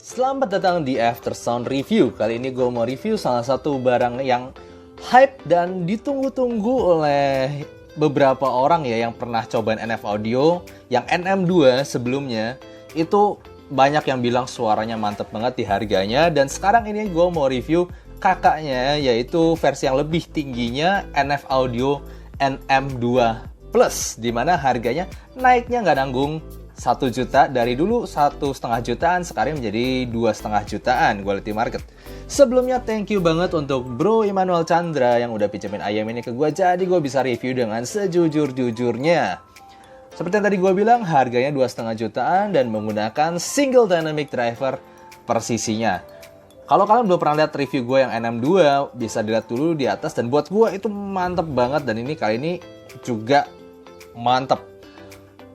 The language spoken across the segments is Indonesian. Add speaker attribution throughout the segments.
Speaker 1: Selamat datang di After Sound Review. Kali ini gue mau review salah satu barang yang hype dan ditunggu-tunggu oleh beberapa orang ya yang pernah cobain NF Audio. Yang NM2 sebelumnya itu banyak yang bilang suaranya mantep banget di harganya. Dan sekarang ini gue mau review kakaknya, yaitu versi yang lebih tingginya, NF Audio NM2 Plus, dimana harganya naiknya nggak nanggung 1 juta, dari dulu 1,5 jutaan, sekarang menjadi 2,5 jutaan quality market. Sebelumnya thank you banget untuk Bro Immanuel Chandra yang udah pinjemin ayam ini ke gue, jadi gue bisa review dengan sejujur-jujurnya. Seperti yang tadi gue bilang, harganya 2,5 jutaan dan menggunakan single dynamic driver persisinya. Kalau kalian belum pernah lihat review gue yang NM2, bisa dilihat dulu di atas, dan buat gue itu mantep banget, dan ini kali ini juga mantep.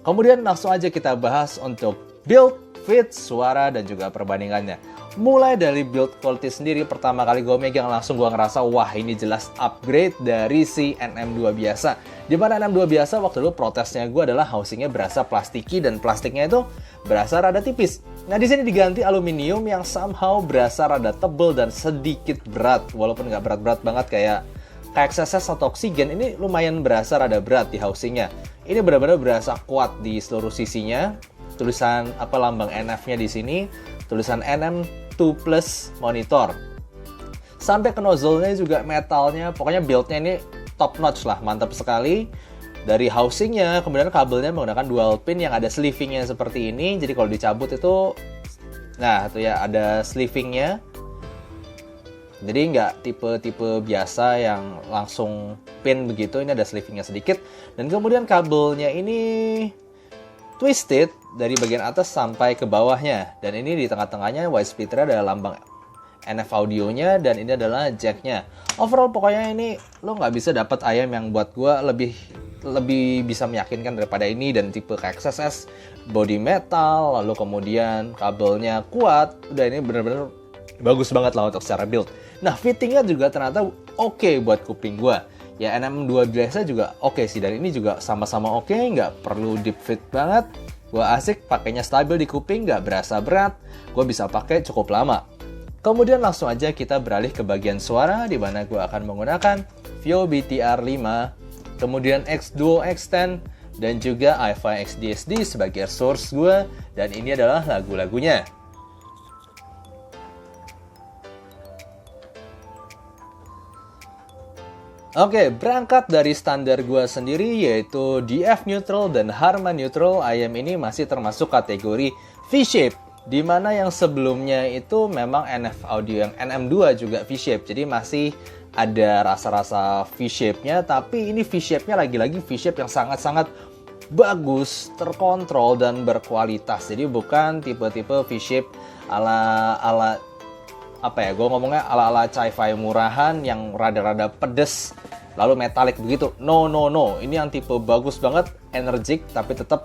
Speaker 1: Kemudian langsung aja kita bahas untuk build, fit, suara, dan juga perbandingannya. Mulai dari build quality sendiri, pertama kali gue megang langsung gue ngerasa, wah ini jelas upgrade dari si NM2 biasa. Dimana NM2 biasa waktu dulu protesnya gue adalah housingnya berasa plastiki dan plastiknya itu berasa rada tipis. Nah di sini diganti aluminium yang somehow berasa rada tebel dan sedikit berat, walaupun nggak berat-berat banget kayak XSS atau oksigen. Ini lumayan berasa rada berat di housingnya. Ini benar-benar berasa kuat di seluruh sisinya. Tulisan lambang NF-nya di sini, tulisan NM2 Plus monitor. Sampai ke nozzle-nya juga metalnya, pokoknya build-nya ini top notch lah, mantap sekali. Dari housingnya, kemudian kabelnya menggunakan dual pin yang ada sleeving-nya seperti ini. Jadi kalau dicabut itu, nah itu ya ada sleeving-nya. Jadi nggak tipe-tipe biasa yang langsung pin begitu, ini ada sleevingnya sedikit. Dan kemudian kabelnya ini twisted dari bagian atas sampai ke bawahnya. Dan ini di tengah-tengahnya wide splitter ada lambang NF audionya, dan ini adalah jacknya. Overall pokoknya ini lo nggak bisa dapat ayam yang buat gue lebih bisa meyakinkan daripada ini. Dan tipe XSS, body metal, lalu kemudian kabelnya kuat. Udah ini bener-bener bagus banget lah untuk secara build. Nah fittingnya juga ternyata oke buat kuping gue. Ya NM2 biasa juga oke sih, dan ini juga sama-sama oke, nggak perlu deep fit banget. Gue asik, pakainya stabil di kuping, nggak berasa berat. Gue bisa pakai cukup lama. Kemudian langsung aja kita beralih ke bagian suara, di mana gue akan menggunakan Vio BTR5, kemudian X-Duo X10, dan juga iFi XDSD sebagai source gue. Dan ini adalah lagu-lagunya. Oke, berangkat dari standar gue sendiri, yaitu DF neutral dan Harman neutral. Ayam ini masih termasuk kategori V-shape, dimana yang sebelumnya itu memang NF Audio yang NM2 juga V-shape. Jadi masih ada rasa-rasa V-shape-nya, tapi ini V-shape-nya lagi-lagi V-shape yang sangat-sangat bagus, terkontrol, dan berkualitas. Jadi bukan tipe-tipe V-shape ala gue ngomongnya ala-ala sci-fi murahan yang rada-rada pedes lalu metalik begitu. No. Ini yang tipe bagus banget, energik, tapi tetap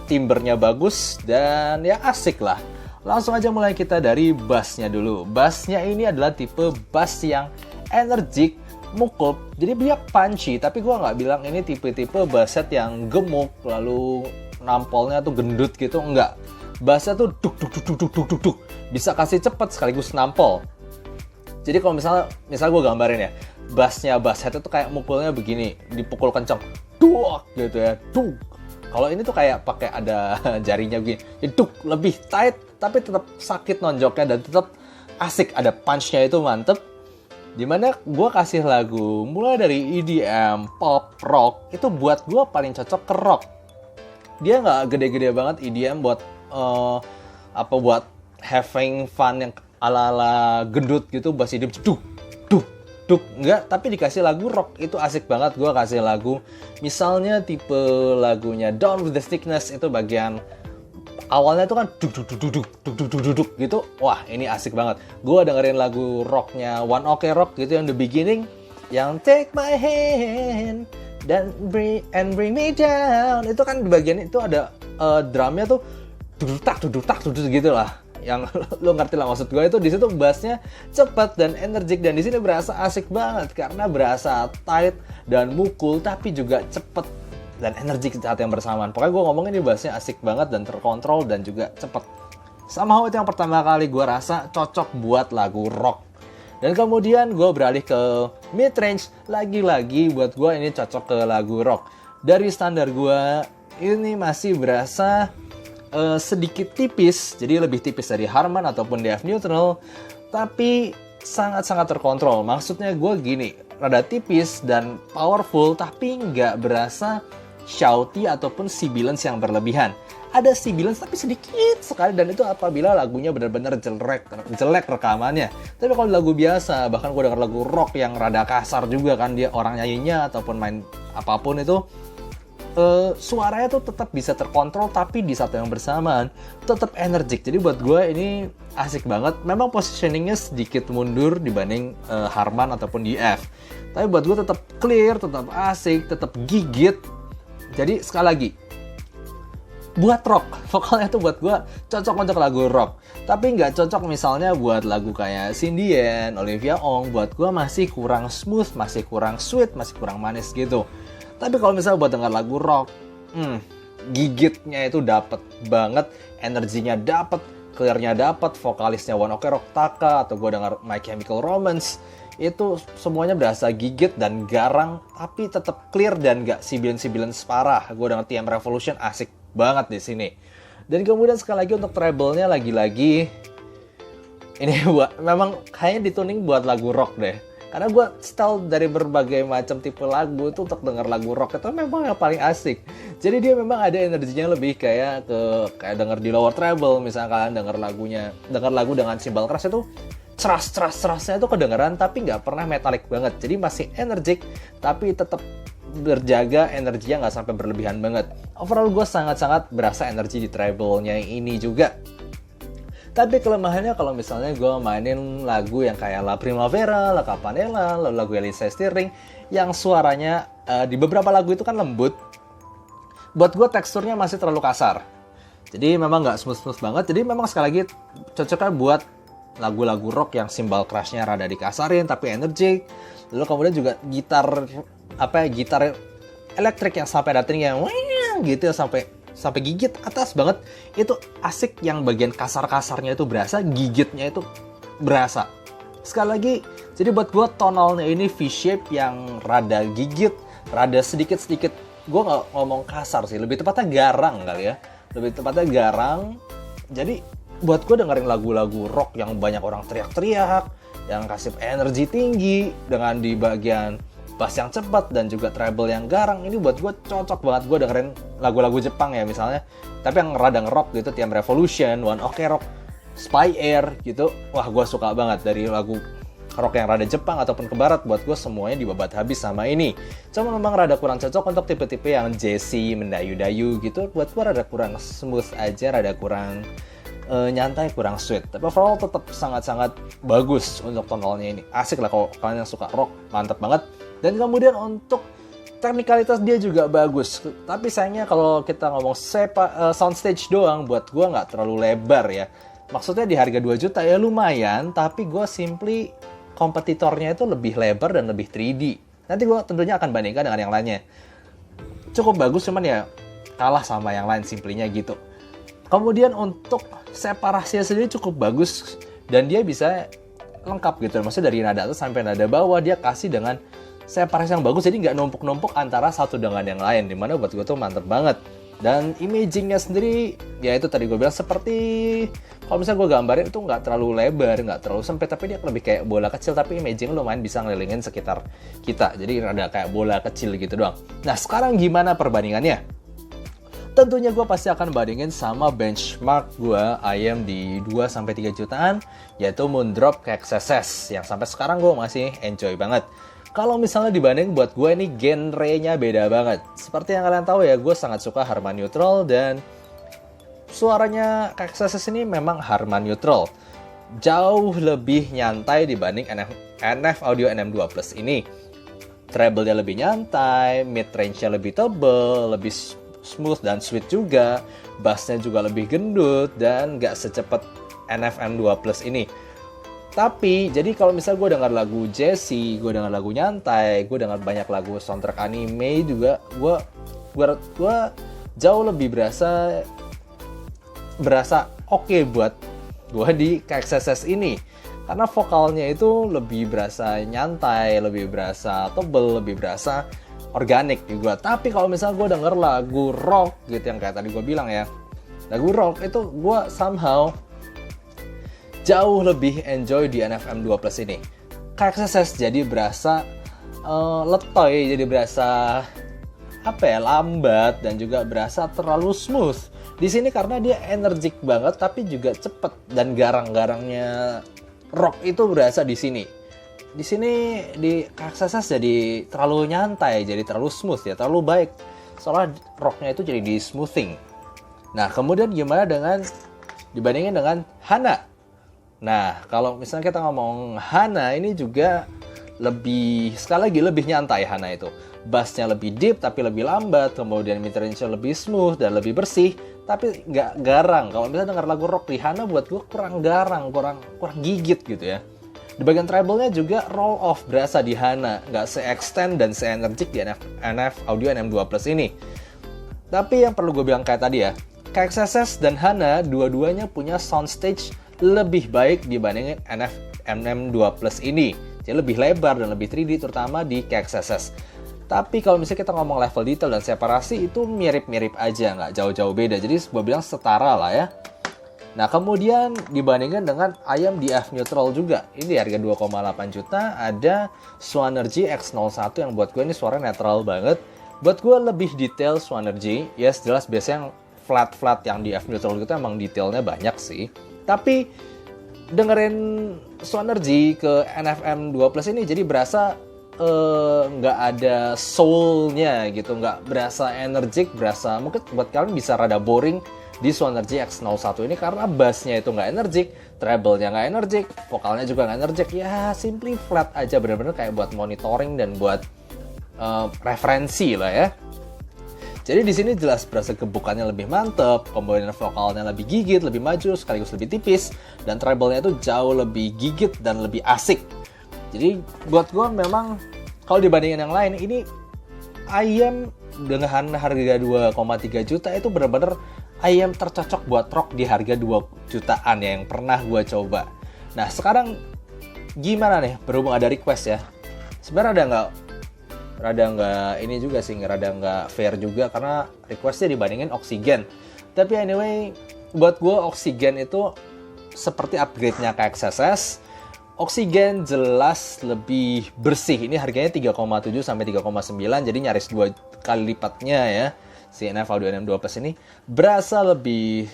Speaker 1: timbernya bagus dan ya asik lah. Langsung aja mulai kita dari bassnya dulu. Bassnya ini adalah tipe bass yang energik, mukul, jadi dia punchy, tapi gue nggak bilang ini tipe-tipe bass set yang gemuk lalu nampolnya tuh gendut gitu, enggak. Bassnya tuh duk, bisa kasih cepet sekaligus nampol. Jadi kalau misalnya gue gambarin ya, bassnya bass head itu kayak mukulnya begini, dipukul kenceng, duak gitu ya, duk. Kalau ini tuh kayak pakai ada jarinya begini, duk, lebih tight tapi tetap sakit nonjoknya dan tetap asik, ada punch-nya itu mantep. Dimana gue kasih lagu mulai dari EDM, pop, rock, itu buat gue paling cocok ke rock. Dia nggak gede-gede banget EDM buat buat having fun yang ala-ala gendut gitu, bass hidup duk enggak, tapi dikasih lagu rock itu asik banget. Gue kasih lagu misalnya tipe lagunya Down with the Sickness, itu bagian awalnya itu kan duk gitu, wah ini asik banget. Gue dengerin lagu rocknya One Ok Rock gitu yang The Beginning, yang Take My Hand dan bring me down, itu kan di bagian itu ada drumnya tuh duduk gitu lah. Yang lo ngerti lah maksud gue, itu di situ bassnya cepat dan energik, dan di sini berasa asik banget karena berasa tight dan mukul tapi juga cepet dan energik saat yang bersamaan. Pokoknya gue ngomongin ini bassnya asik banget dan terkontrol dan juga cepet. Somehow itu yang pertama kali gue rasa cocok buat lagu rock. Dan kemudian gue beralih ke mid-range, lagi-lagi buat gue ini cocok ke lagu rock. Dari standar gue, ini masih berasa sedikit tipis, jadi lebih tipis dari Harman ataupun DF Neutral, tapi sangat-sangat terkontrol. Maksudnya gue gini, rada tipis dan powerful, tapi nggak berasa shouty ataupun sibilance yang berlebihan. Ada sibilance tapi sedikit sekali, dan itu apabila lagunya benar-benar jelek rekamannya. Tapi kalau lagu biasa, bahkan gue denger lagu rock yang rada kasar juga kan, dia orang nyanyinya ataupun main apapun itu, suaranya tuh tetap bisa terkontrol, tapi di saat yang bersamaan tetap energik. Jadi buat gue ini asik banget. Memang positioningnya sedikit mundur dibanding Harman ataupun DF, tapi buat gue tetap clear, tetap asik, tetap gigit. Jadi sekali lagi, buat rock, vokalnya tuh buat gue cocok untuk lagu rock. Tapi nggak cocok misalnya buat lagu kayak Cindy and Olivia Ong. Buat gue masih kurang smooth, masih kurang sweet, masih kurang manis gitu. Tapi kalau misalnya buat dengar lagu rock, gigitnya itu dapet banget, energinya dapet, clearnya dapet, vokalisnya One Ok Rock Taka, atau gue dengar My Chemical Romance, itu semuanya berasa gigit dan garang, tapi tetap clear dan gak sibilan-sibilan parah. Gue dengar TM Revolution asik banget di sini. Dan kemudian sekali lagi untuk treble-nya lagi-lagi ini memang kayaknya dituning buat lagu rock deh. Karena gue style dari berbagai macam tipe lagu itu untuk denger lagu rock itu memang yang paling asik. Jadi dia memang ada energinya lebih kayak denger di lower treble, misalnya kalian denger lagu dengan cymbal crash itu ceras-cerasnya itu kedengeran tapi nggak pernah metalik banget. Jadi masih energik tapi tetap berjaga energinya nggak sampai berlebihan banget. Overall gue sangat-sangat berasa energi di treble-nya ini juga. Tapi kelemahannya kalau misalnya gue mainin lagu yang kayak La Primavera, La Campanella, lagu Elisa Stirring, yang suaranya di beberapa lagu itu kan lembut, buat gue teksturnya masih terlalu kasar. Jadi memang nggak smooth-smooth banget. Jadi memang sekali lagi cocoknya buat lagu-lagu rock yang cymbal crash-nya rada dikasarin tapi energik. Lalu kemudian juga gitar elektrik yang sampai datangnya gitu sampai gigit atas banget, itu asik. Yang bagian kasar-kasarnya itu berasa, gigitnya itu berasa. Sekali lagi, jadi buat gue tonalnya ini V-shape yang rada gigit, rada sedikit-sedikit, gue nggak ngomong kasar sih, lebih tepatnya garang kali ya, lebih tepatnya garang. Jadi buat gue dengerin lagu-lagu rock yang banyak orang teriak-teriak, yang kasih energi tinggi dengan di bagian bass yang cepat dan juga treble yang garang, ini buat gue cocok banget. Gue dengerin lagu-lagu Jepang ya misalnya, tapi yang rada nge-rock gitu, TM Revolution, One Ok Rock, Spy Air gitu. Wah, gue suka banget dari lagu rock yang rada Jepang ataupun ke barat. Buat gue semuanya dibabat habis sama ini. Cuma memang rada kurang cocok untuk tipe-tipe yang jazzy, mendayu-dayu gitu. Buat gue rada kurang smooth aja, rada kurang nyantai, kurang sweet. Tapi overall tetap sangat-sangat bagus untuk tonalnya ini. Asik lah kalau kalian yang suka rock, mantap banget. Dan kemudian untuk teknikalitas dia juga bagus. Tapi sayangnya kalau kita ngomong soundstage doang, buat gue nggak terlalu lebar ya. Maksudnya di harga 2 juta ya lumayan, tapi gue simply kompetitornya itu lebih lebar dan lebih 3D. Nanti gue tentunya akan bandingkan dengan yang lainnya. Cukup bagus, cuman ya kalah sama yang lain simplinya gitu. Kemudian untuk separasinya sendiri cukup bagus dan dia bisa lengkap gitu. Maksudnya dari nada atas sampai nada bawah dia kasih dengan separasi yang bagus, jadi nggak numpuk-numpuk antara satu dengan yang lain, dimana buat gue tuh mantep banget. Dan imagingnya sendiri, ya itu tadi gue bilang seperti kalau misalnya gue gambarin itu nggak terlalu lebar, nggak terlalu sempit, tapi dia lebih kayak bola kecil, tapi imaging lumayan bisa ngelilingin sekitar kita, jadi ada kayak bola kecil gitu doang. Nah sekarang gimana perbandingannya? Tentunya gue pasti akan bandingin sama benchmark gue ayam di 2-3 jutaan, yaitu Moondrop KXSS, yang sampai sekarang gue masih enjoy banget. Kalau misalnya dibanding, buat gue ini genre-nya beda banget. Seperti yang kalian tahu ya, gue sangat suka Harman Neutral dan suaranya KXSS ini memang Harman Neutral. Jauh lebih nyantai dibanding NF Audio NM2 Plus ini. Treble-nya lebih nyantai, mid-range-nya lebih tebel, lebih smooth dan sweet juga. Bass-nya juga lebih gendut dan gak secepat NF-M2 Plus ini. Tapi, jadi kalau misalnya gue dengar lagu jazzy, gue dengar lagu nyantai, gue dengar banyak lagu soundtrack anime juga, gue jauh lebih berasa oke buat gue di KXSS ini. Karena vokalnya itu lebih berasa nyantai, lebih berasa tebel, lebih berasa organik di gue. Tapi kalau misalnya gue denger lagu rock gitu yang kayak tadi gue bilang ya, lagu rock itu gue somehow jauh lebih enjoy di NFM 2 Plus ini. KXSS jadi berasa letoy, jadi berasa lambat dan juga berasa terlalu smooth. Di sini karena dia energik banget tapi juga cepet dan garang-garangnya rock itu berasa di sini. Di sini di KXSS jadi terlalu nyantai, jadi terlalu smooth ya, terlalu baik. Soalnya rocknya itu jadi di smoothing. Nah, kemudian gimana dibandingin dengan Hana? Nah, kalau misalnya kita ngomong Hana ini juga sekali lagi lebih nyantai Hana itu. Bassnya lebih deep tapi lebih lambat, kemudian mid-range-nya lebih smooth dan lebih bersih, tapi nggak garang. Kalau misalnya dengar lagu rock di Hana buat gue kurang garang, kurang gigit gitu ya. Di bagian treble-nya juga roll off berasa di Hana, nggak se-extend dan se-energik di NF Audio NM2 Plus ini. Tapi yang perlu gue bilang kayak tadi ya, KXSS dan Hana dua-duanya punya soundstage lebih baik dibandingin NM2 Plus ini. Jadi lebih lebar dan lebih 3D terutama di KXSS. Tapi kalau misalnya kita ngomong level detail dan separasi itu mirip-mirip aja, nggak jauh-jauh beda. Jadi gue bilang setara lah ya. Nah kemudian dibandingkan dengan ayam di F neutral juga. Ini di harga 2,8 juta ada Swanergy X01 yang buat gue ini suara netral banget. Buat gue lebih detail Swanergy. Yes jelas biasanya yang flat-flat yang di F neutral itu emang detailnya banyak sih. Tapi dengerin Swanergy ke NFM 2 Plus ini jadi berasa nggak ada soul-nya gitu, nggak berasa energik, berasa mungkin buat kalian bisa rada boring di Swanergy X01 ini karena bassnya itu nggak energik, treble-nya nggak energik, vokalnya juga nggak energik, ya simply flat aja, bener-bener kayak buat monitoring dan buat referensi lah ya. Jadi di sini jelas berasa gebukannya lebih mantep, kemudian vokalnya lebih gigit, lebih maju, sekaligus lebih tipis, dan treble-nya itu jauh lebih gigit dan lebih asik. Jadi buat gue memang kalau dibandingin yang lain ini ayam dengan harga 2,3 juta itu benar-benar ayam tercocok buat rock di harga 2 jutaan ya yang pernah gue coba. Nah sekarang gimana nih berhubung ada request ya. Sebenarnya rada nggak ini juga sih, rada nggak fair juga karena requestnya dibandingin Oxygen. Tapi anyway buat gue Oxygen itu seperti upgrade-nya KXSS. Oxygen jelas lebih bersih. Ini harganya 3,7 sampai 3,9 jadi nyaris 2 kali lipatnya ya. Si NF Audio NM2 Plus ini berasa lebih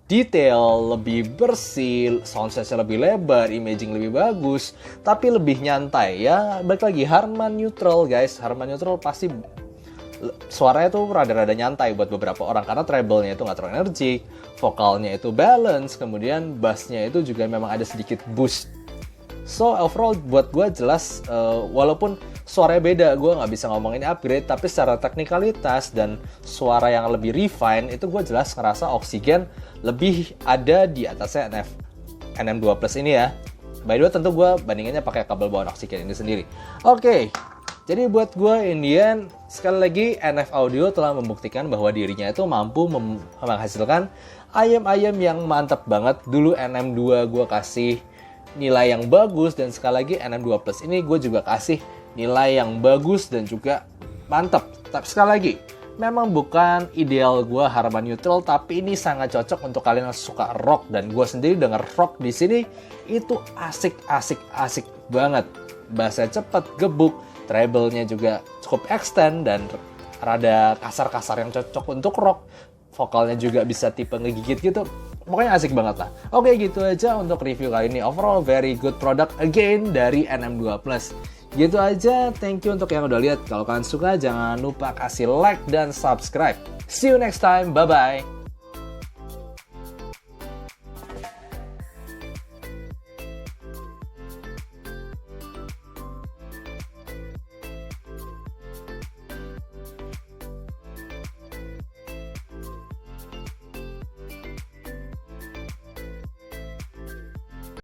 Speaker 1: detail, lebih bersih, soundstage-nya lebih lebar, imaging lebih bagus, tapi lebih nyantai ya. Balik lagi Harman neutral guys. Harman neutral pasti suaranya tuh rada-rada nyantai buat beberapa orang karena treble-nya itu nggak terlalu energik, vokalnya itu balance, kemudian bass-nya itu juga memang ada sedikit boost. So overall buat gue jelas walaupun suaranya beda, gue nggak bisa ngomong ini upgrade, tapi secara teknikalitas dan suara yang lebih refine itu gue jelas ngerasa Oxygen lebih ada di atasnya NM2 Plus ini ya. By the way tentu gue bandingannya pakai kabel bawaan Oxygen ini sendiri. Oke, jadi buat gue Indian sekali lagi NF Audio telah membuktikan bahwa dirinya itu mampu menghasilkan ayam-ayam yang mantap banget. Dulu NM2 gue kasih nilai yang bagus dan sekali lagi NM2 Plus ini gue juga kasih nilai yang bagus dan juga mantap. Tapi sekali lagi memang bukan ideal gue Harman neutral, tapi ini sangat cocok untuk kalian yang suka rock dan gue sendiri denger rock di sini itu asik banget. Bassnya cepet, gebuk, treble-nya juga cukup extend dan rada kasar-kasar yang cocok untuk rock. Vokalnya juga bisa tipe ngegigit gitu. Pokoknya asik banget lah. Oke gitu aja untuk review kali ini. Overall very good product again dari NM2 Plus. Gitu aja. Thank you untuk yang udah lihat. Kalau kalian suka jangan lupa kasih like dan subscribe. See you next time. Bye bye.